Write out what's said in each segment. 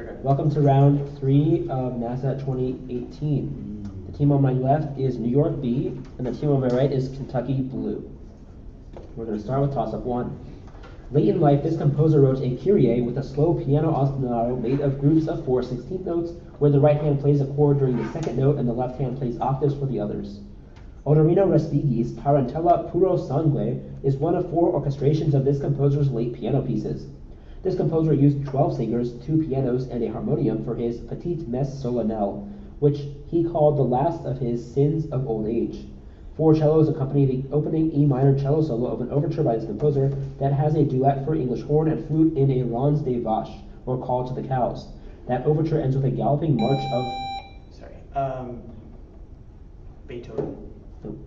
Okay. Welcome to round 3 of NASAT 2018. The team on my left is New York B, and the team on my right is Kentucky Blue. We're going to start with toss-up 1. Late in life, this composer wrote a Kyrie with a slow piano ostinato made of groups of 4 16th notes, where the right hand plays a chord during the second note and the left hand plays octaves for the others. Odorino Respighi's Tarantella Puro Sangue is one of 4 orchestrations of this composer's late piano pieces. This composer used 12 singers, 2 pianos, and a harmonium for his Petite Messe Solennelle, which he called the last of his sins of old age. 4 cellos accompany the opening E minor cello solo of an overture by this composer that has a duet for English horn and flute in a Ranz des Vaches, or Call to the Cows. That overture ends with a galloping march of... Beethoven. Nope.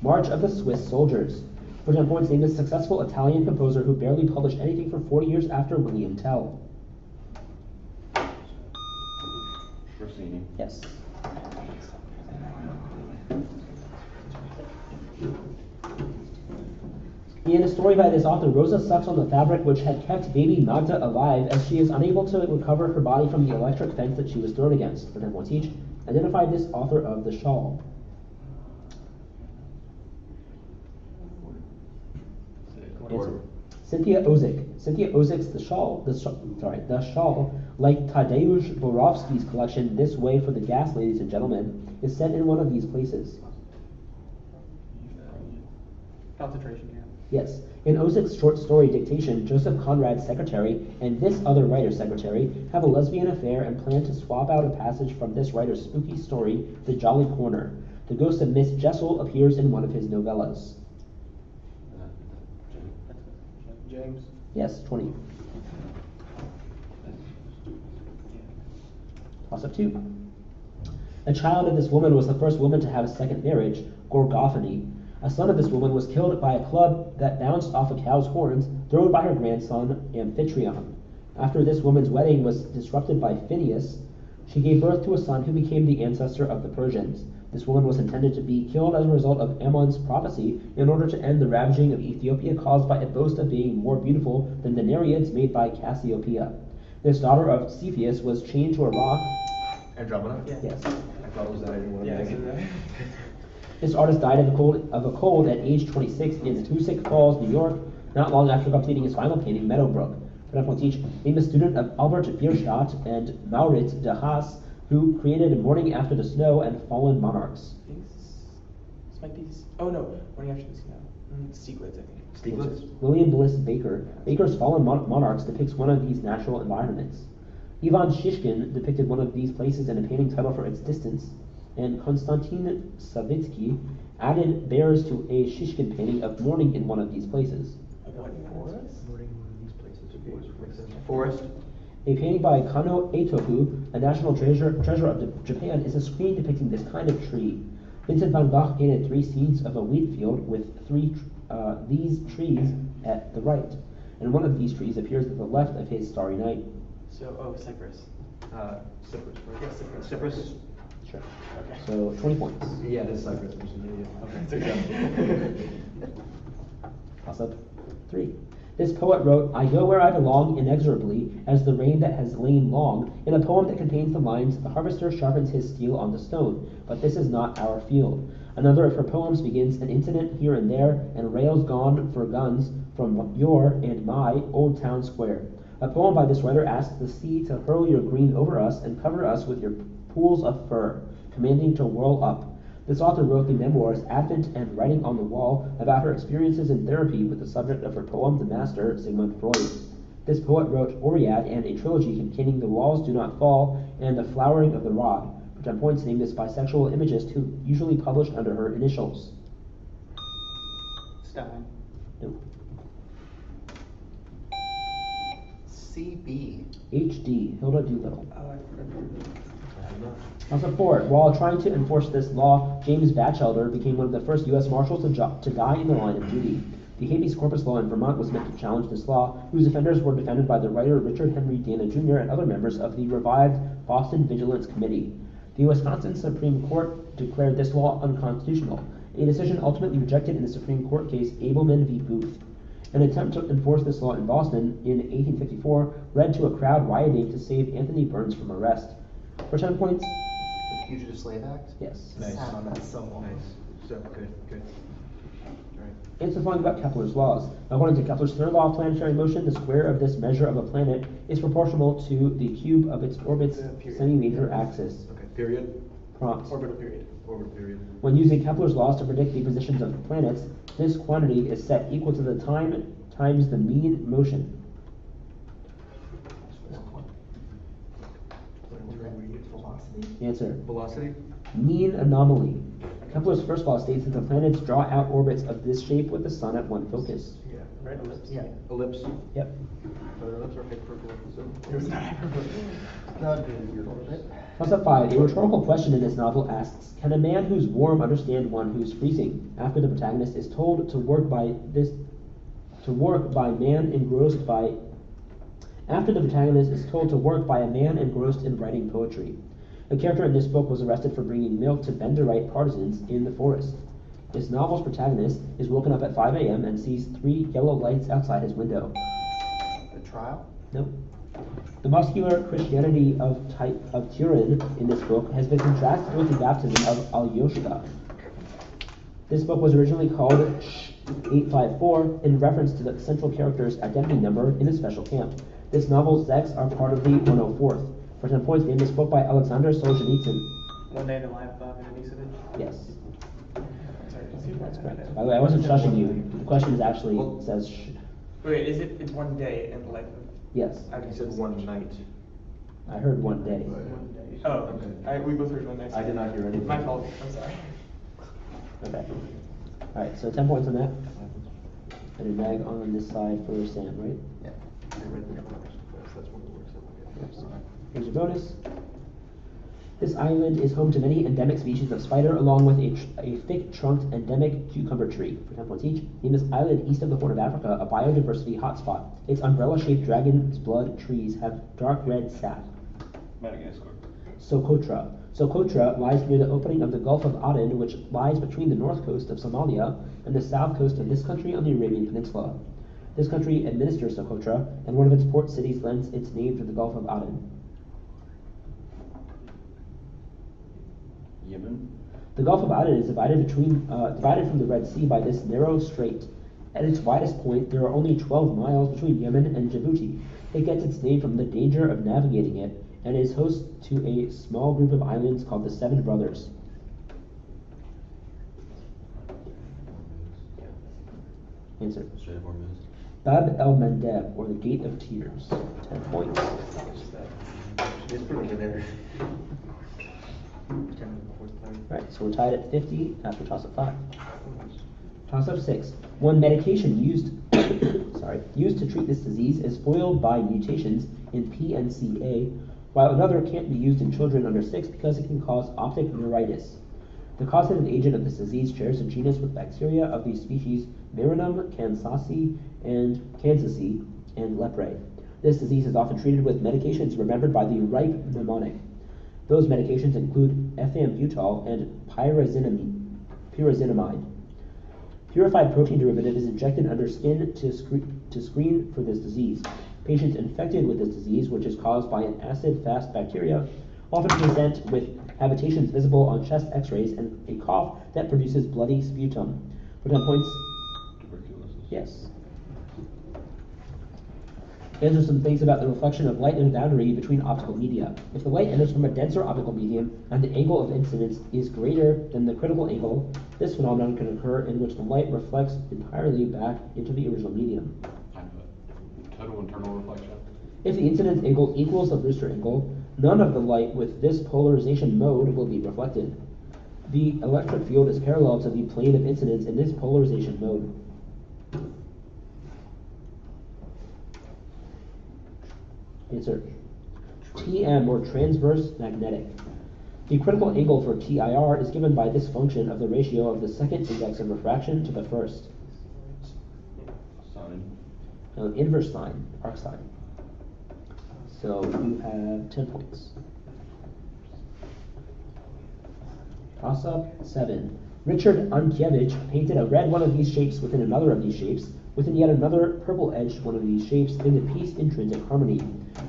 March of the Swiss Soldiers, which on points named a successful Italian composer who barely published anything for 40 years after William Tell. Rossini. Yes. In a story by this author, Rosa sucks on the fabric which had kept baby Magda alive as she is unable to recover her body from the electric fence that she was thrown against. For 10 points each. Identify this author of the shawl. Answer. Cynthia Ozick. Cynthia Ozick's The Shawl, like Tadeusz Borowski's collection This Way for the Gas, Ladies and Gentlemen, is set in one of these places. Concentration camp. Yes. In Ozick's short story Dictation, Joseph Conrad's secretary and this other writer's secretary have a lesbian affair and plan to swap out a passage from this writer's spooky story, The Jolly Corner. The ghost of Miss Jessel appears in one of his novellas. James. Yes, 20. Toss-up 2. A child of this woman was the first woman to have a second marriage, Gorgophony. A son of this woman was killed by a club that bounced off a cow's horns thrown by her grandson, Amphitryon. After this woman's wedding was disrupted by Phineas, she gave birth to a son who became the ancestor of the Persians. This woman was intended to be killed as a result of Ammon's prophecy in order to end the ravaging of Ethiopia caused by a boast of being more beautiful than the Nereids made by Cassiopeia. This daughter of Cepheus was chained to a rock. Andromeda? Yeah. Yes. I thought it was that anyone. Yeah, I see that. This artist died of a cold at age 26 in Hoosick Falls, New York, not long after completing his final painting, Meadowbrook. For 10 points each, name a student of Albert Bierstadt and Maurits de Haas, who created Morning After the Snow and Fallen Monarchs. This might be. Oh no, Morning After the Snow. Stieglitz, I think. Stieglitz? William Bliss Baker. Baker's Fallen Monarchs depicts one of these natural environments. Ivan Shishkin depicted one of these places in a painting title for its distance, and Konstantin Savitsky added bears to a Shishkin painting of morning in one of these places. Forest. A painting by Kano Eitoku, a national treasure of Japan, is a screen depicting this kind of tree. Vincent van Gogh painted 3 scenes of a wheat field with these trees at the right, and one of these trees appears at the left of his Starry Night. So, Cypress. Cypress. Yeah, Cypress. Cypress. Sure. Okay. So 20 points. Yeah, it is Cypress. It's okay. Toss up 3. This poet wrote, I go where I belong inexorably, as the rain that has lain long, in a poem that contains the lines, the harvester sharpens his steel on the stone, but this is not our field. Another of her poems begins, an incident here and there, and rails gone for guns from your and my old town square. A poem by this writer asks the sea to hurl your green over us and cover us with your pools of fur, commanding to whirl up. This author wrote the memoirs Advent and Writing on the Wall about her experiences in therapy with the subject of her poem The Master, Sigmund Freud. This poet wrote Oread and a trilogy containing The Walls Do Not Fall and The Flowering of the Rod, which on points named this bisexual imagist who usually published under her initials. Stein. Nope. CB. H.D. Hilda Doolittle. Oh, I remember. Also 4. While trying to enforce this law, James Batchelder became one of the first U.S. Marshals to die in the line of duty. The habeas corpus law in Vermont was meant to challenge this law, whose offenders were defended by the writer Richard Henry Dana Jr. and other members of the revived Boston Vigilance Committee. The Wisconsin Supreme Court declared this law unconstitutional, a decision ultimately rejected in the Supreme Court case Abelman v. Booth. An attempt to enforce this law in Boston in 1854 led to a crowd rioting to save Anthony Burns from arrest. For 10 points, The Fugitive Slave Act? yes. Nice. Sat on that so long. Nice. So, good. Alright. Answer following about Kepler's laws. According to Kepler's third law of planetary motion, the square of this measure of a planet is proportional to the cube of its orbit's Period. semi-major axis. Okay, period. Prompt. Orbital period. Orbital period. When using Kepler's laws to predict the positions of the planets, this quantity is set equal to the time times the mean motion. Velocity? Answer. Velocity? Mean anomaly. Kepler's first law states that the planets draw out orbits of this shape with the sun at one focus. Yeah. Right, ellipse. Yeah. Ellipse. Yep. Ellipse or hyperbolic? It was not hyperbole. Not good, your orbit. Toss-up 5. A rhetorical question in this novel asks, can a man who's warm understand one who's freezing? After the protagonist is told to work by man engrossed by After the protagonist is told to work by a man engrossed in writing poetry. The character in this book was arrested for bringing milk to Benderite partisans in the forest. This novel's protagonist is woken up at 5 a.m. and sees 3 yellow lights outside his window. The trial? Nope. The muscular Christianity of Turin in this book has been contrasted with the baptism of Alyoshka. This book was originally called 854 in reference to the central character's identity number in a special camp. This novel's sects are part of the 104th. For 10 points, name this book by Alexander Solzhenitsyn. One Day in the Life of Denisovich. Yes, Sorry, did you see that's that? correct. By the way, I wasn't shushing you. The question is actually says Wait, it's one day in the life of. yes. You said one night. I heard one day. One day. Oh, Okay. we both heard one day. I did not hear anything. My fault. I'm sorry. Okay. All right. So 10 points on that. And a nag on this side for Sam, right? Yeah. I read the first. That's one of the words that we Here's your bonus. This island is home to many endemic species of spider, along with a thick-trunked endemic cucumber tree. For 10 points each. Name this island east of the Horn of Africa, a biodiversity hotspot. Its umbrella-shaped dragon's blood trees have dark red sap. Madagascar. Socotra. Socotra lies near the opening of the Gulf of Aden, which lies between the north coast of Somalia and the south coast of this country on the Arabian Peninsula. This country administers Socotra, and one of its port cities lends its name to the Gulf of Aden. Yemen. The Gulf of Aden is divided from the Red Sea by this narrow strait. At its widest point, there are only 12 miles between Yemen and Djibouti. It gets its name from the danger of navigating it, and is host to a small group of islands called the Seven Brothers. Answer. Bab el-Mandeb, or the Gate of Tears. 10 points. It's preliminary. Alright, so we're tied at 50 after toss-up 5. Toss-up 6. One medication used to treat this disease is foiled by mutations in PNCA, while another can't be used in children under 6 because it can cause optic neuritis. The causative agent of this disease shares a genus with bacteria of these species Marinum, Kansasi, and leprae. This disease is often treated with medications remembered by the ripe mnemonic. Those medications include ethambutol and pyrazinamide. Purified protein derivative is injected under skin to screen for this disease. Patients infected with this disease, which is caused by an acid-fast bacteria, often present with habitations visible on chest x-rays and a cough that produces bloody sputum. For 10 points? Tuberculosis. Yes. Answer some things about the reflection of light and the boundary between optical media. If the light enters from a denser optical medium and the angle of incidence is greater than the critical angle, this phenomenon can occur in which the light reflects entirely back into the original medium. Total internal reflection. If the incidence angle equals the Brewster angle, none of the light with this polarization mode will be reflected. The electric field is parallel to the plane of incidence in this polarization mode. Answer. TM, or transverse magnetic. The critical angle for TIR is given by this function of the ratio of the second index of refraction to the first. Sine. No, inverse sine, arc sine. So you have 10 points. Toss up 7. Richard Ankiewicz painted a red one of these shapes within another of these shapes, Within yet another purple-edged one of these shapes in the piece Intrinsic Harmony.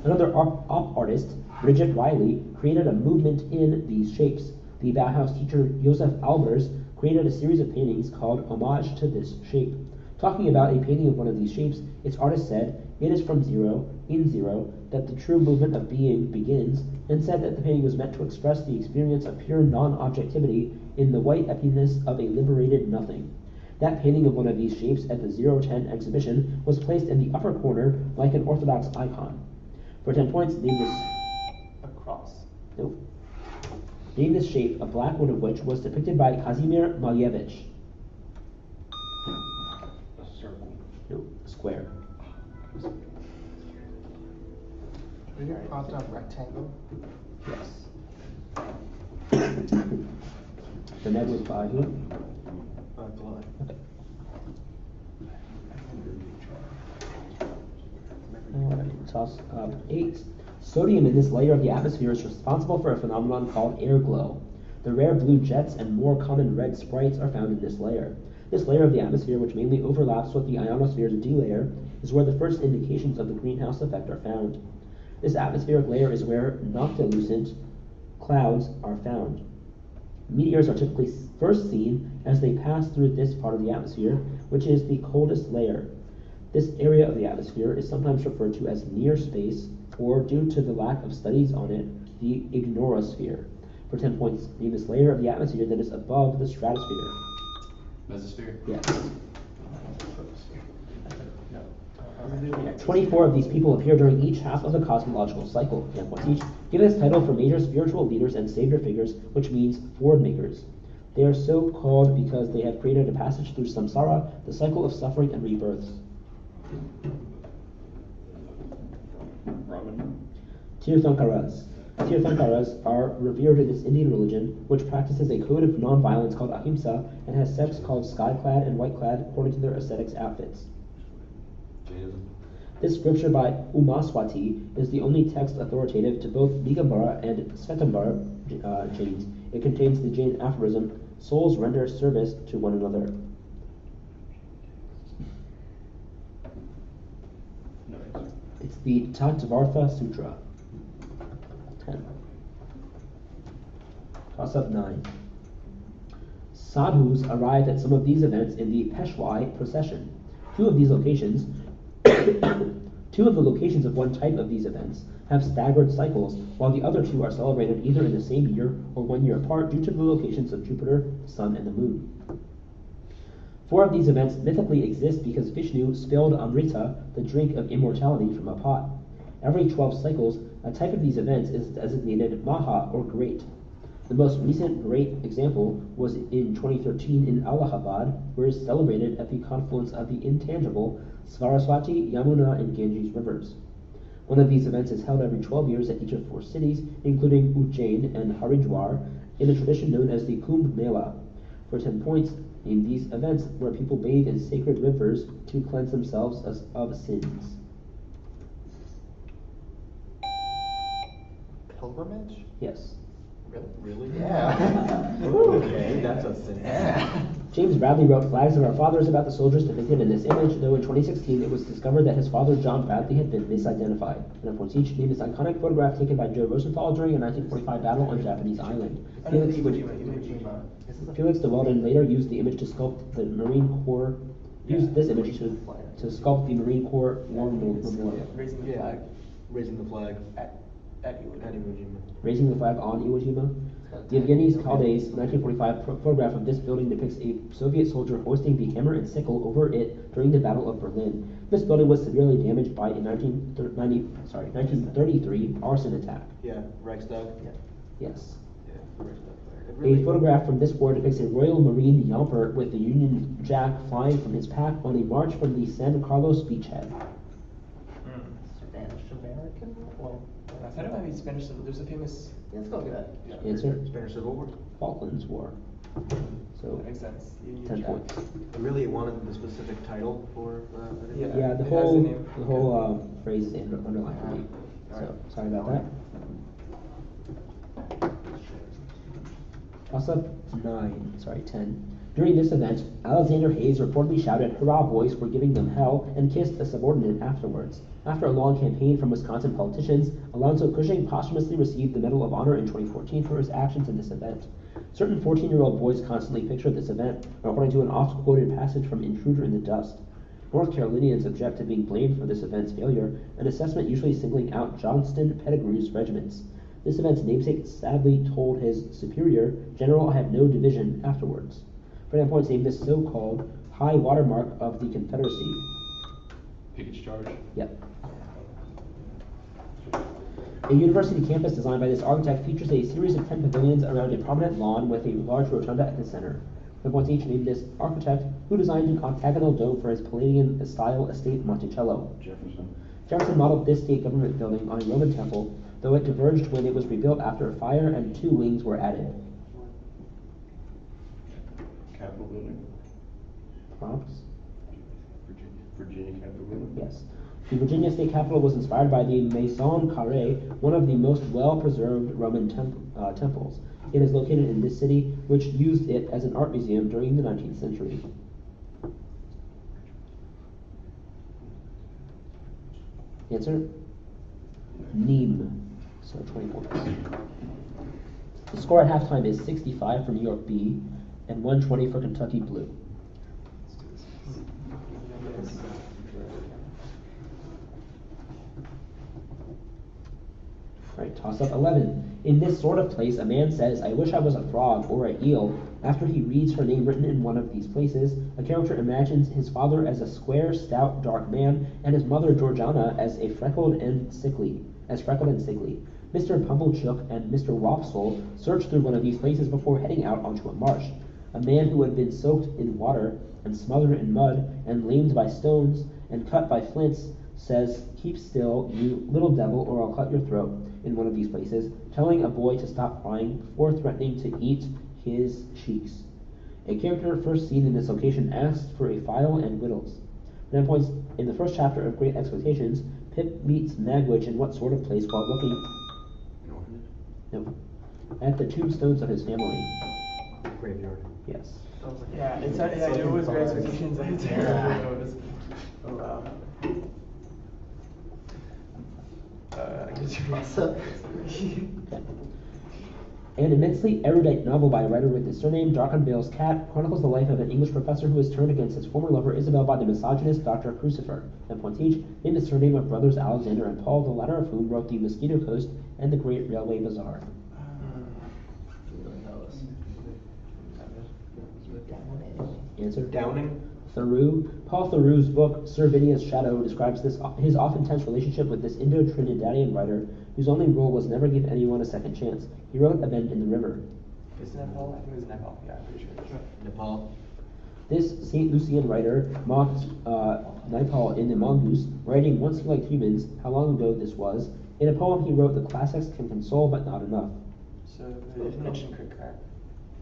Another op artist, Bridget Riley, created a movement in these shapes. The Bauhaus teacher Josef Albers created a series of paintings called Homage to this shape. Talking about a painting of one of these shapes, its artist said, "It is from zero, in zero, that the true movement of being begins," and said that the painting was meant to express the experience of pure non-objectivity in the white emptiness of a liberated nothing. That painting of one of these shapes at the 010 exhibition was placed in the upper corner like an Orthodox icon. For 10 points, name this... A cross. Nope. Name this shape, a black one of which was depicted by Kazimir Malevich. A circle. Nope. Square. Did you cross out rectangle? Yes. The neg was by who? Glenn. Okay. Alright, toss up 8. Sodium in this layer of the atmosphere is responsible for a phenomenon called air glow. The rare blue jets and more common red sprites are found in this layer. This layer of the atmosphere, which mainly overlaps with the ionosphere's D layer, is where the first indications of the greenhouse effect are found. This atmospheric layer is where noctilucent clouds are found. Meteors are typically first seen as they pass through this part of the atmosphere, which is the coldest layer. This area of the atmosphere is sometimes referred to as near space, or due to the lack of studies on it, the ignorosphere. For 10 points, name this layer of the atmosphere that is above the stratosphere. Mesosphere. Yes. No. 24 of these people appear during each half of the cosmological cycle, 10 points each, given this title for major spiritual leaders and savior figures, which means forward makers. They are so called because they have created a passage through samsara, the cycle of suffering and rebirths. Brahman. Tirthankaras. Tirthankaras are revered in this Indian religion, which practices a code of non-violence called ahimsa and has sects called sky-clad and white-clad according to their ascetics outfits. Jainism. This scripture by Umaswati is the only text authoritative to both Digambara and Svetambara Jains. It contains the Jain aphorism, "Souls render service to one another." No answer. It's the Tattvartha Sutra. 10. Toss up 9. Sadhus arrived at some of these events in the Peshwai procession. Two of the locations of one type of these events have staggered cycles, while the other two are celebrated either in the same year or 1 year apart due to the locations of Jupiter, Sun, and the Moon. 4 of these events mythically exist because Vishnu spilled Amrita, the drink of immortality, from a pot. Every 12 cycles, a type of these events is designated Maha, or Great. The most recent great example was in 2013 in Allahabad, where it is celebrated at the confluence of the intangible Saraswati, Yamuna, and Ganges rivers. One of these events is held every 12 years at each of 4 cities, including Ujjain and Haridwar, in a tradition known as the Kumbh Mela. For 10 points, name these events where people bathe in sacred rivers to cleanse themselves of sins. Pilgrimage? Yes. Really? Really? Yeah. Okay, that's a sin. Yeah. James Bradley wrote Flags of Our Fathers about the soldiers depicted in this image, though in 2016 it was discovered that his father, John Bradley, had been misidentified. And points each, name this iconic photograph taken by Joe Rosenthal during a 1945 battle on Japanese island. Felix, Felix de Weldon later used the image to sculpt the Marine Corps, to sculpt the Marine Corps War Memorial. Raising the Yeah. flag Raising the flag at Iwo at Jima. Iwo Jima. Raising the flag on Iwo Jima. The Evgeny's Khalde's 1945 photograph of this building depicts a Soviet soldier hoisting the hammer and sickle over it during the Battle of Berlin. This building was severely damaged by a 1933 arson attack. Yeah, Reichstag. Yes. Yeah, the Reichstag flag. It A really- photograph from this war depicts a Royal Marine Yomper with the Union Jack flying from his pack on a march from the San Carlos beachhead. Spanish American? Well, I thought it might be Spanish. There's a famous. yeah, let's go with that. Yeah. Answer? Spanish Civil War. Falklands War. So, That makes sense. Union 10 Jack. points. I really wanted the specific title for I didn't- Yeah. Yeah, the it has a name. whole phrase is underlined for me. So, Alright. sorry about that. Toss up 10. During this event, Alexander Hayes reportedly shouted, "Hurrah, boys, we're giving them hell," and kissed a subordinate afterwards. After a long campaign from Wisconsin politicians, Alonzo Cushing posthumously received the Medal of Honor in 2014 for his actions in this event. Certain 14-year-old boys constantly picture this event, according to an oft-quoted passage from Intruder in the Dust. North Carolinians object to being blamed for this event's failure, an assessment usually singling out Johnston Pettigrew's regiments. This event's namesake sadly told his superior, "General, I have no division," afterwards. Brand points named this so-called high watermark of the Confederacy. Pickett's charge. Yep. A university campus designed by this architect features a series of 10 pavilions around a prominent lawn with a large rotunda at the center. The points each named this architect, who designed an octagonal dome for his Palladian-style estate Monticello. Jefferson. Jefferson modeled this state government building on a Roman temple, though it diverged when it was rebuilt after a fire and 2 wings were added. Capitol building. Prompts? Virginia Capitol building. Yes. The Virginia state capitol was inspired by the Maison Carrée, one of the most well-preserved Roman temples. It is located in this city, which used it as an art museum during the 19th century. Answer? Nîmes. So 20 points. The score at halftime is 65 for New York B and 120 for Kentucky Blue. Alright, toss up 11. In this sort of place, a man says, "I wish I was a frog or a eel." After he reads her name written in one of these places, a character imagines his father as a square, stout, dark man, and his mother, Georgiana, as freckled and sickly. Mr. Pumblechook and Mr. Wopsle searched through one of these places before heading out onto a marsh. A man who had been soaked in water and smothered in mud and lamed by stones and cut by flints says, "Keep still, you little devil, or I'll cut your throat," in one of these places, telling a boy to stop crying before threatening to eat his cheeks. A character first seen in this location asked for a file and whittles. 9 points. In the first chapter of Great Expectations, Pip meets Magwitch in what sort of place while looking at the tombstones of his family? Graveyard. Yes. Yeah, it's I knew it was Great Expectations. I didn't know it was. Oh wow. I guess you're Okay. An immensely erudite novel by a writer with the surname Darkenvale's Cat chronicles the life of an English professor who is turned against his former lover Isabel by the misogynist Dr. Crucifer. 10 points each. Name the surname of brothers Alexander and Paul, the latter of whom wrote The Mosquito Coast and The Great Railway Bazaar. Answer? Downing. Thoreau. Paul Thoreau's book, Servinia's Shadow, describes his often tense relationship with this Indo-Trinidadian writer, whose only rule was never give anyone a second chance. He wrote A Bend in the River. Is Nepal? I think it was Nepal. Yeah, I'm pretty sure. Nepal. This St. Lucian writer mocked Naipaul in the Mongoose, writing, "Once he liked humans, how long ago this was." In a poem he wrote, "The classics can console, but not enough." So the mentioned Crick Crack.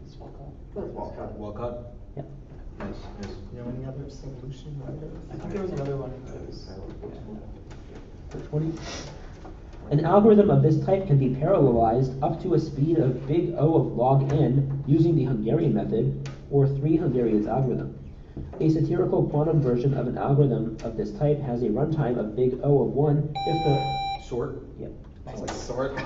It's Walcott. Walcott. Yep. Nice. You know any other St. Lucian writers? I think there was another one that was. For 20. An algorithm of this type can be parallelized up to a speed of big O of log n using the Hungarian method, or 3 Hungarians algorithm. A satirical quantum version of an algorithm of this type has a runtime of big O of 1 if the... Sort. Yep. I was like sort.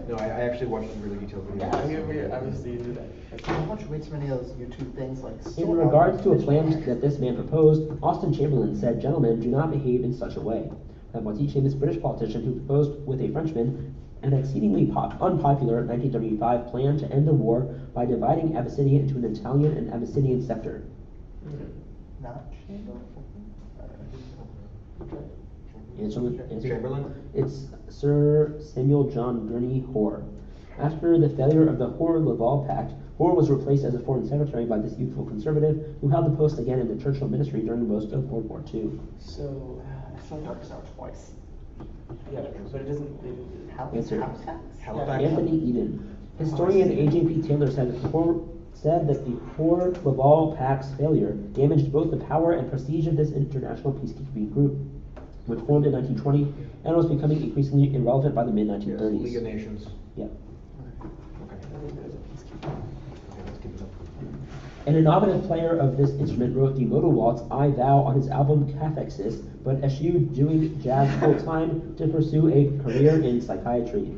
No, I actually watched some really detailed videos. Yeah, we obviously do that. I watch way too many of those YouTube things like. In regards to a plan that this man proposed, Austin Chamberlain said, "Gentlemen, do not behave in such a way." And once each famous British politician who proposed with a Frenchman an exceedingly unpopular 1935 plan to end the war by dividing Abyssinia into an Italian and Abyssinian sector. Not Chamberlain. Answer? Chamberlain? It's Sir Samuel John Gurney Hoare. After the failure of the Hoare-Laval Pact, Hoare was replaced as a foreign secretary by this youthful conservative, who held the post again in the Churchill ministry during most of World War II. So, It works out twice. yeah, but it doesn't. Answer. Halifax. Anthony Eden. Historian A.J.P. Taylor said that the Hoare-Laval Pact's failure damaged both the power and prestige of this international peacekeeping group, which formed in 1920 and was becoming increasingly irrelevant by the mid-1930s. League of Nations. Yeah. Okay. Okay, let's keep it up. An innovative player of this instrument wrote the modal waltz I Thou on his album Cathexis, but eschewed doing jazz full-time to pursue a career in psychiatry.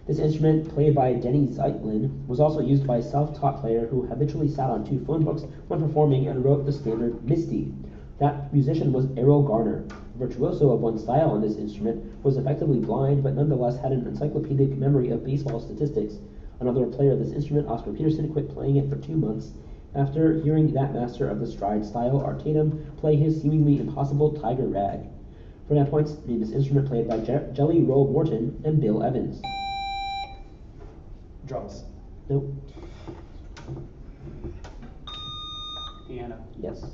This instrument, played by Denny Zeitlin, was also used by a self-taught player who habitually sat on 2 phone books when performing and wrote the standard Misty. That musician was Errol Garner. Virtuoso of one style on this instrument, was effectively blind but nonetheless had an encyclopedic memory of baseball statistics. Another player of this instrument, Oscar Peterson, quit playing it for 2 months after hearing that master of the stride style, Art Tatum, play his seemingly impossible Tiger Rag. For 9 points, name this instrument played by Jelly Roll Morton and Bill Evans. Drums. Nope. Piano. Yes.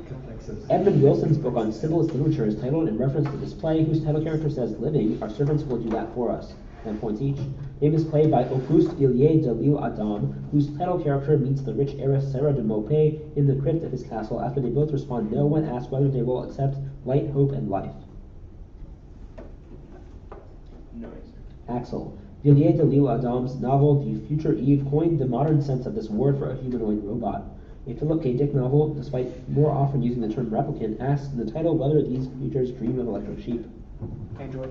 Complexes. Edmund Wilson's book on Symbolist literature is titled in reference to this play, whose title character says, "Living, our servants will do that for us." 10 points each. Name is played by Auguste Villiers de l'Isle Adam, whose title character meets the rich heiress Sarah de Maupay in the crypt of his castle after they both respond no when asked whether they will accept light, hope, and life. No answer. Axel. Villiers de l'Isle Adam's novel The Future Eve coined the modern sense of this word for a humanoid robot. A Philip K. Dick novel, despite more often using the term replicant, asks in the title whether these creatures dream of electric sheep. Android.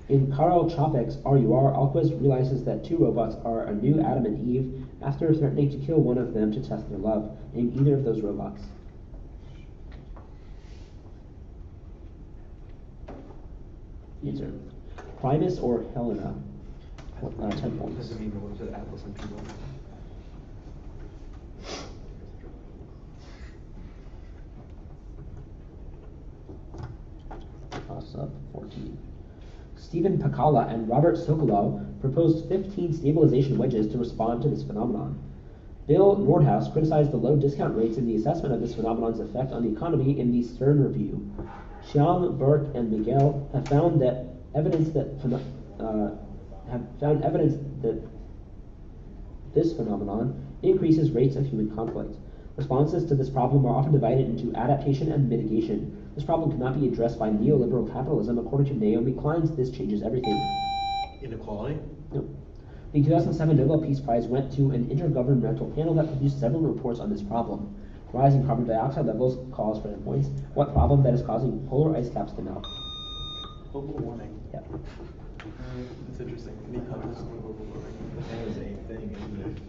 In Karl Čapek's RUR, Alquist realizes that 2 robots are a new Adam and Eve after threatening to kill one of them to test their love. Name either of those robots. Answer. Primus or Helena. 10 points. Does it mean, what was it, Atlas and People? Toss up 14. Stephen Pakala and Robert Sokolov proposed 15 stabilization wedges to respond to this phenomenon. Bill Nordhaus criticized the low discount rates in the assessment of this phenomenon's effect on the economy in the Stern Review. Xiang, Burke, and Miguel have found evidence that this phenomenon increases rates of human conflict. Responses to this problem are often divided into adaptation and mitigation. This problem cannot be addressed by neoliberal capitalism. According to Naomi Klein's This Changes Everything. Inequality? No. The 2007 Nobel Peace Prize went to an intergovernmental panel that produced several reports on this problem. Rising carbon dioxide levels calls for 10 points. What problem that is causing polar ice caps to melt? Global warming. Yeah. That's interesting. Any causes of global warming? That is a thing, isn't it?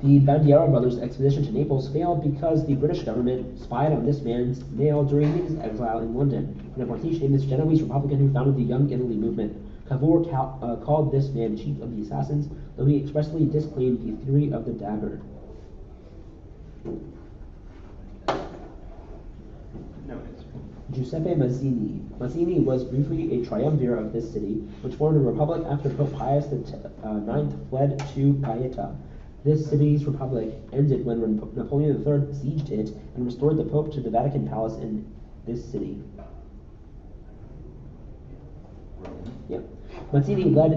The Bandiera brothers' expedition to Naples failed because the British government spied on this man's mail during his exile in London. And Martí named this Genoese Republican who founded the Young Italy movement. Cavour called this man chief of the assassins, though he expressly disclaimed the theory of the dagger. No answer. Giuseppe Mazzini. Mazzini was briefly a triumvir of this city, which formed a republic after Pope Pius IX fled to Gaeta. This city's republic ended when Napoleon III sieged it and restored the Pope to the Vatican Palace in this city. Rome. Yep. Mazzini sent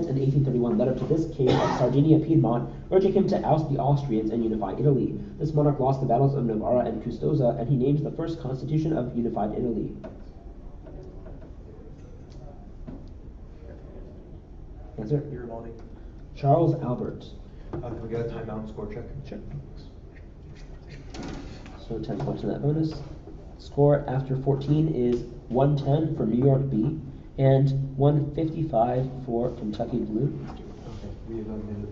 an 1831 letter to this king of Sardinia Piedmont, urging him to oust the Austrians and unify Italy. This monarch lost the battles of Novara and Custoza, and he names the first constitution of unified Italy. Answer? Garibaldi. Charles Albert. Can we get a timeout and score check? Sure. So 10 points in that bonus. Score after 14 is 110 for New York B and 155 for Kentucky Blue. Okay, we have a minute.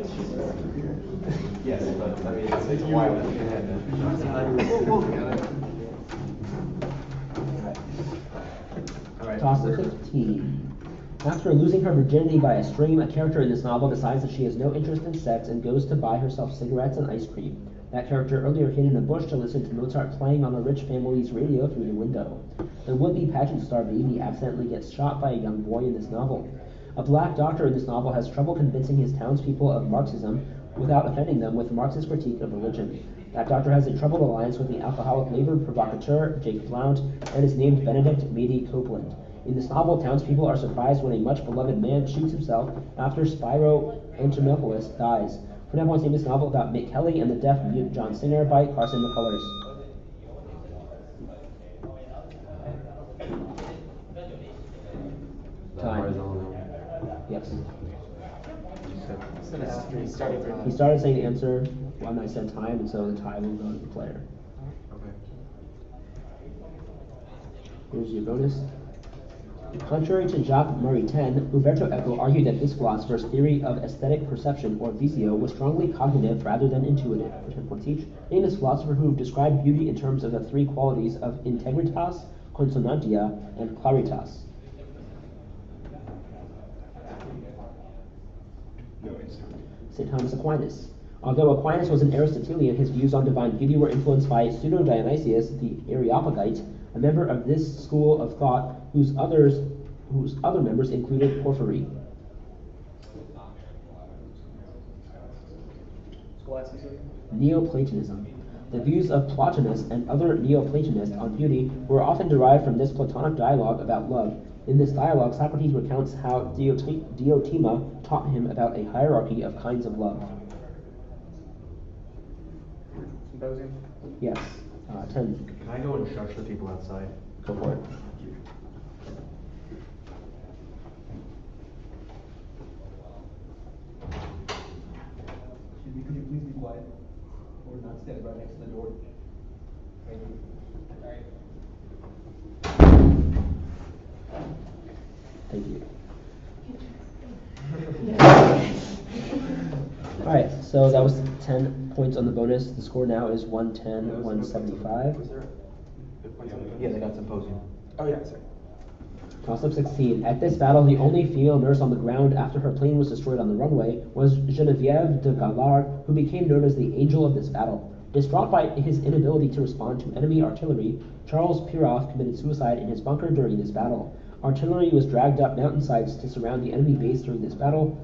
Just keep asking. Yes, but I mean, it's wild looking ahead now. We'll get it. All right, Toss of 15. After losing her virginity by a stream, a character in this novel decides that she has no interest in sex and goes to buy herself cigarettes and ice cream. That character earlier hid in a bush to listen to Mozart playing on a rich family's radio through the window. The would-be pageant star baby accidentally gets shot by a young boy in this novel. A black doctor in this novel has trouble convincing his townspeople of Marxism without offending them with Marxist critique of religion. That doctor has a troubled alliance with the alcoholic labor provocateur Jake Blount and is named Benedict Mady Copeland. In this novel, townspeople are surprised when a much-beloved man shoots himself after Spyro Antonopoulos dies. For example, a famous novel about Mick Kelly and the deaf mute John Singer by Carson McCullers. Time. Yes. He started saying the answer when I said time, and so the tie will go to the player. Okay. Here's your bonus. Contrary to Jacques Maritain, Umberto Eco argued that this philosopher's theory of aesthetic perception, or visio, was strongly cognitive rather than intuitive. For 10 points each. Name this philosopher who described beauty in terms of the three qualities of integritas, consonantia, and claritas. No answer. St. Thomas Aquinas. Although Aquinas was an Aristotelian, his views on divine beauty were influenced by Pseudo-Dionysius, the Areopagite, a member of this school of thought whose other members included Porphyry. Neoplatonism. The views of Plotinus and other Neoplatonists on beauty were often derived from this Platonic dialogue about love. In this dialogue, Socrates recounts how Diotima taught him about a hierarchy of kinds of love. Symposium. Yes. 10. Can I go and shush the people outside? Go for it. Excuse me, could you please be quiet? Or not stand right next to the door? Thank you. Thank you. Alright, so that was 10 points on the bonus. The score now is 110, 175. Was there good points on the Yeah, they got symposium. Oh yeah, sorry. Toss up 16. At this battle, the only female nurse on the ground after her plane was destroyed on the runway was Geneviève de Gallard, who became known as the Angel of this battle. Distraught by his inability to respond to enemy artillery, Charles Piroff committed suicide in his bunker during this battle. Artillery was dragged up mountainsides to surround the enemy base during this battle,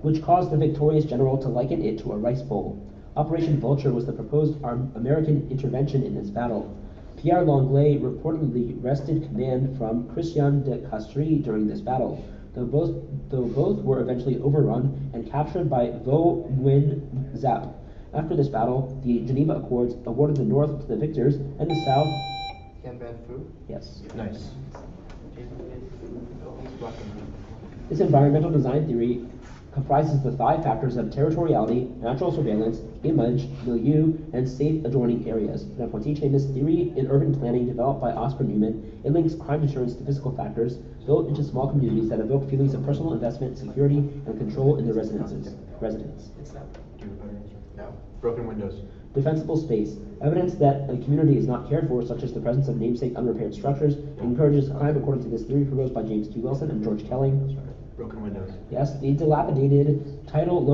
which caused the victorious general to liken it to a rice bowl. Operation Vulture was the proposed American intervention in this battle. Pierre Longley reportedly wrested command from Christian de Castries during this battle, though both were eventually overrun and captured by Vo Nguyen Giap. After this battle, the Geneva Accords awarded the North to the victors and the South. Yan Ban Fu? Yes. Nice. This environmental design theory comprises the 5 factors of territoriality, natural surveillance, image, milieu, and safe adjoining areas. For 10 points each. Name this theory in urban planning developed by Oscar Newman. It links crime deterrence to physical factors built into small communities that evoke feelings of personal investment, security, and control in their residents. It's not. Do you have a better answer? No. Broken windows. Defensible space. Evidence that a community is not cared for, such as the presence of namesake unrepaired structures, encourages crime according to this theory proposed by James T. Wilson and George Kelly. Broken windows. Yes, the dilapidated title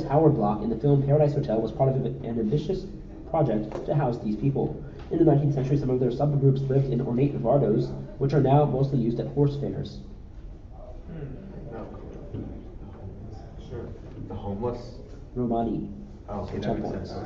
tower block in the film Paradise Hotel was part of an ambitious project to house these people. In the 19th century, some of their subgroups lived in ornate vardos, which are now mostly used at horse fairs. No. Sure. The homeless? Romani. Oh, okay, that 10 makes points. sense.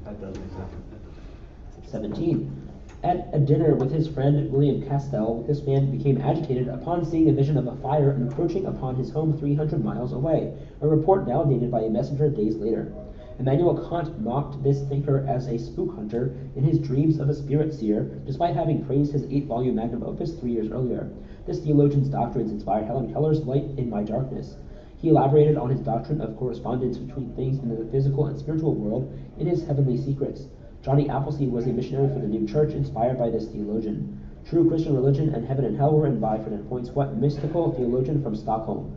That does make sense. 17. At a dinner with his friend William Castell, this man became agitated upon seeing a vision of a fire encroaching upon his home 300 miles away, a report validated by a messenger days later. Immanuel Kant mocked this thinker as a spook hunter in his Dreams of a Spirit Seer, despite having praised his 8-volume magnum opus 3 years earlier. This theologian's doctrines inspired Helen Keller's Light in My Darkness. He elaborated on his doctrine of correspondence between things in the physical and spiritual world in his Heavenly Secrets. Johnny Appleseed was a missionary for the new church inspired by this theologian. True Christian religion and heaven and hell were in by for 10 points. What mystical theologian from Stockholm?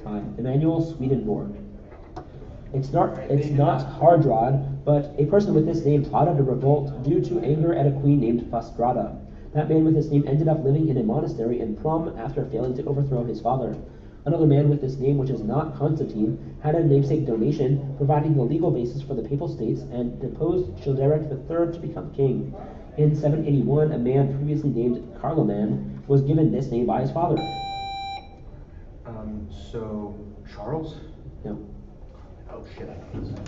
Time. Emanuel Swedenborg. It's not Hardrad, but a person with this name plotted a revolt due to anger at a queen named Fastrada. That man with this name ended up living in a monastery in Prum after failing to overthrow his father. Another man with this name, which is not Constantine, had a namesake donation, providing the legal basis for the Papal States, and deposed Childeric III to become king. In 781, a man previously named Carloman was given this name by his father. So Charles? No. Oh shit, I know this.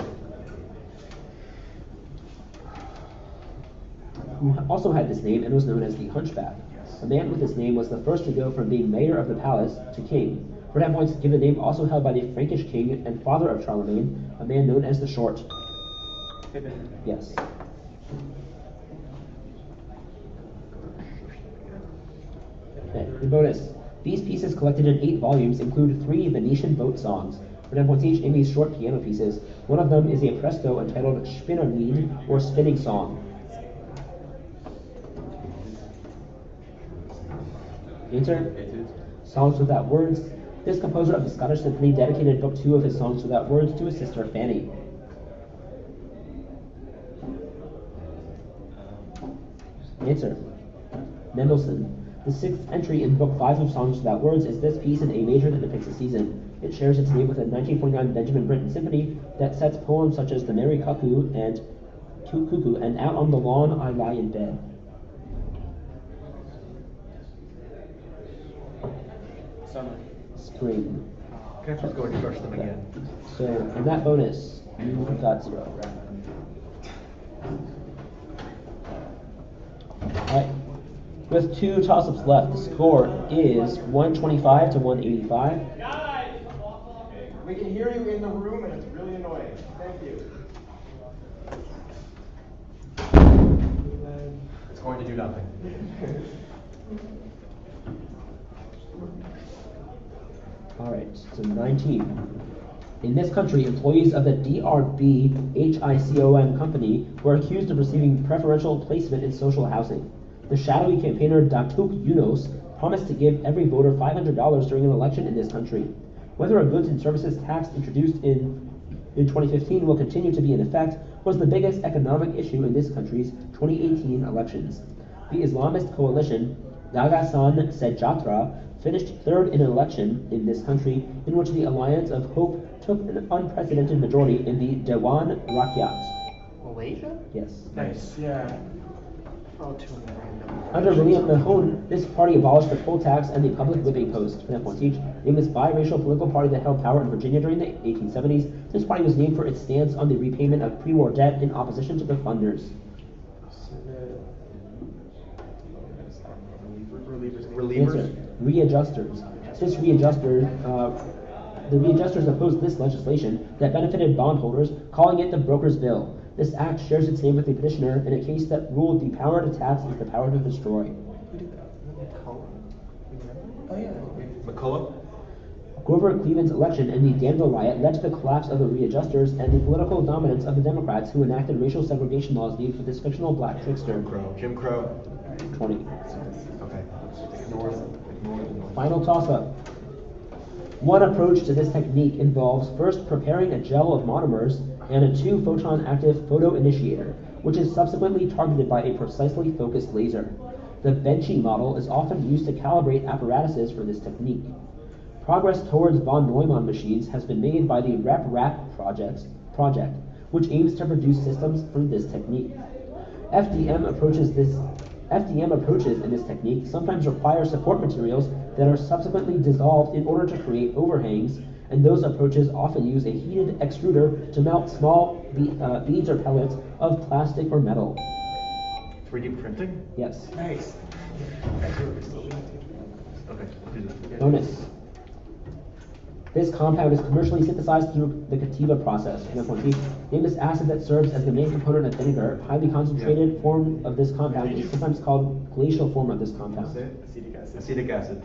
Who also had this name and was known as the Hunchback. A man with this name was the first to go from being mayor of the palace to king. For that point, give the name also held by the Frankish king and father of Charlemagne, a man known as the Short. Yes. Okay, the bonus. These pieces, collected in 8 volumes, include 3 Venetian boat songs. For that point, each Amy's short piano pieces. One of them is a presto entitled Spinnerlied, or Spinning Song. Answer? Songs Without Words. This composer of the Scottish Symphony dedicated Book 2 of his Songs Without Words to his sister Fanny. Answer. Mendelssohn. The 6th entry in Book 5 of Songs Without Words is this piece in A major that depicts a season. It shares its name with a 1949 Benjamin Britten symphony that sets poems such as The Merry Cuckoo and Out on the Lawn I Lie in Bed. Summer. Spring. Can I just go and crush them again? So, in that bonus, you got 0. Alright. With 2 toss-ups left, the score is 125 to 185. We can hear you in the room and it's really annoying. Thank you. It's going to do nothing. Alright, so 19. In this country, employees of the DRB HICOM company were accused of receiving preferential placement in social housing. The shadowy campaigner Datuk Yunus promised to give every voter $500 during an election in this country. Whether a goods and services tax introduced in 2015 will continue to be in effect was the biggest economic issue in this country's 2018 elections. The Islamist coalition, Gagasan Sejatra, finished 3rd in an election in this country in which the Alliance of Hope took an unprecedented majority in the Dewan Rakyat. Malaysia? Yes. Nice. Yeah. Oh, too random. Under William Mahone, this party abolished the poll tax and the public whipping post. For that point each, named this biracial political party that held power in Virginia during the 1870s, this party was named for its stance on the repayment of pre-war debt in opposition to the funders. Relievers? Readjusters. The readjusters opposed this legislation that benefited bondholders, calling it the Broker's Bill. This act shares its name with the petitioner in a case that ruled the power to tax is the power to destroy. Who did that? Oh yeah. McCullough? Grover Cleveland's election and the Danville riot led to the collapse of the readjusters and the political dominance of the Democrats, who enacted racial segregation laws named for this fictional black trickster. Jim Crow. 20. Okay. Ignore the Final toss-up. One approach to this technique involves first preparing a gel of monomers and a 2-photon active photoinitiator, which is subsequently targeted by a precisely focused laser. The Benchy model is often used to calibrate apparatuses for this technique. Progress towards von Neumann machines has been made by the RepRap project, which aims to produce systems for this technique. FDM approaches in this technique sometimes require support materials that are subsequently dissolved in order to create overhangs, and those approaches often use a heated extruder to melt small beads or pellets of plastic or metal. 3D printing? Yes. Nice. That's what we're still doing. Okay. Bonus. This compound is commercially synthesized through the Cativa process. Name this acid that serves as the main component of vinegar. Highly concentrated form of this compound is sometimes called glacial form of this compound. Acetic acid. Acetic acid.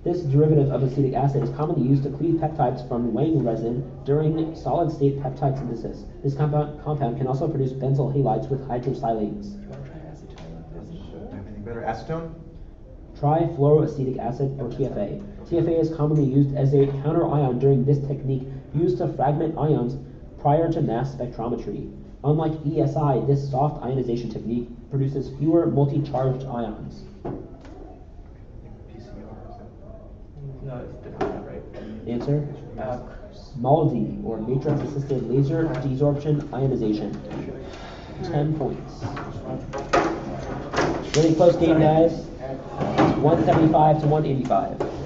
This derivative of acetic acid is commonly used to cleave peptides from Wang resin during solid-state peptide synthesis. This compound can also produce benzyl halides with hydrosilanes. Do you want to try acetone? Anything better? Acetone? Trifluoroacetic acid, or TFA. TFA is commonly used as a counter-ion during this technique, used to fragment ions prior to mass spectrometry. Unlike ESI, this soft ionization technique produces fewer multi-charged ions. PCR, No, it's definitely not right. Answer? Uh, MALDI, or matrix-assisted laser desorption ionization. 10 points. Really close game, guys. It's 175 to 185.